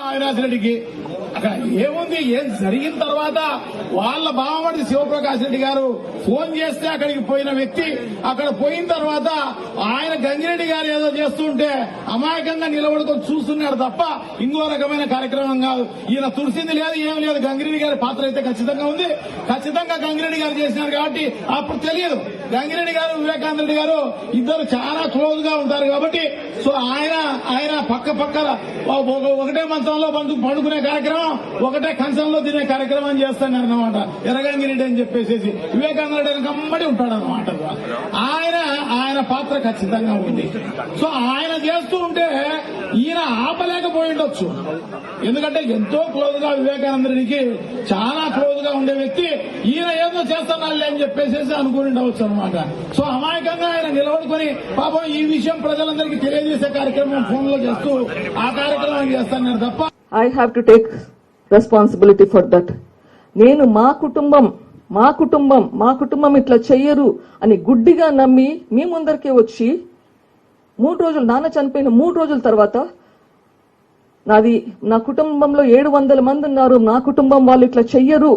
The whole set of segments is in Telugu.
అవినాష్ రెడ్డికి అక్కడ ఏముంది, ఏం జరిగిన తర్వాత వాళ్ళ బావమడి శివప్రకాష్ రెడ్డి గారు ఫోన్ చేస్తే అక్కడికి పోయిన వ్యక్తి, అక్కడ పోయిన తర్వాత ఆయన గంగిరెడ్డి గారు ఏదో చేస్తుంటే అమాయకంగా నిలబడుకొని చూస్తున్నాడు తప్ప ఇంకో రకమైన కార్యక్రమం కాదు. ఈయన తుడిసింది లేదు, ఏం లేదు. గంగిరెడ్డి గారి పాత్ర అయితే ఖచ్చితంగా ఉంది. ఖచ్చితంగా గంగిరెడ్డి గారు చేసినారు కాబట్టి అప్పుడు తెలియదు. గంగిరెడ్డి గారు వివేకానంద రెడ్డి గారు ఇద్దరు చాలా క్లోజ్ గా ఉంటారు కాబట్టి సో ఆయన పక్క ఒకటే మంచంలో పండుకునే కార్యక్రమం, ఒకటే కంచంలో తినే కార్యక్రమం చేస్తున్నారు అన్నమాట. ఎర్రగంగిరెడ్డి అని చెప్పేసి వివేకానంద రెడ్డి కమ్మడి ఉంటాడు అన్నమాట. ఆయన పాత్ర ఖచ్చితంగా ఉంది. సో ఆయన చేస్తూ ఉంటే ఈయన ఆపలేకపోయి ఉండొచ్చు. ఎందుకంటే ఎంతో క్లోజ్ గా వివేకానంద రెడ్డికి చాలా క్లోజ్ గా ఉండే వ్యక్తి ఈయన ఏదో చేస్తున్నాళ్ళే అని చెప్పేసి అనుకుని ఉండవచ్చు అనమాట. సో అమాయకంగా ఆయన నిలబడుకొని పాపం ఈ విషయం ప్రజలందరికీ తెలియజేసే కార్యక్రమం ఫోన్ లో చేస్తూ ఆ కార్యక్రమం చేస్తున్నారు తప్ప I have to take responsibility for that. నేను మా కుటుంబం ఇట్లా చెయ్యరు అని గుడ్డిగా నమ్మి మీ ముందరికే వచ్చి 3 రోజులు, నాన్న చనిపోయిన 3 రోజుల తర్వాత నా కుటుంబంలో 700 మంది ఉన్నారు, నా కుటుంబం వాళ్ళు ఇట్లా చెయ్యరు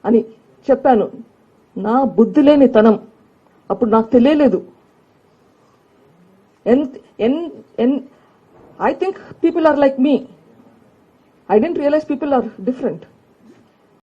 అని చెప్పాను. నా బుద్ధి లేని తనం అప్పుడు నాకు తెలియలేదు. I think people are like me. I didn't realize people are different.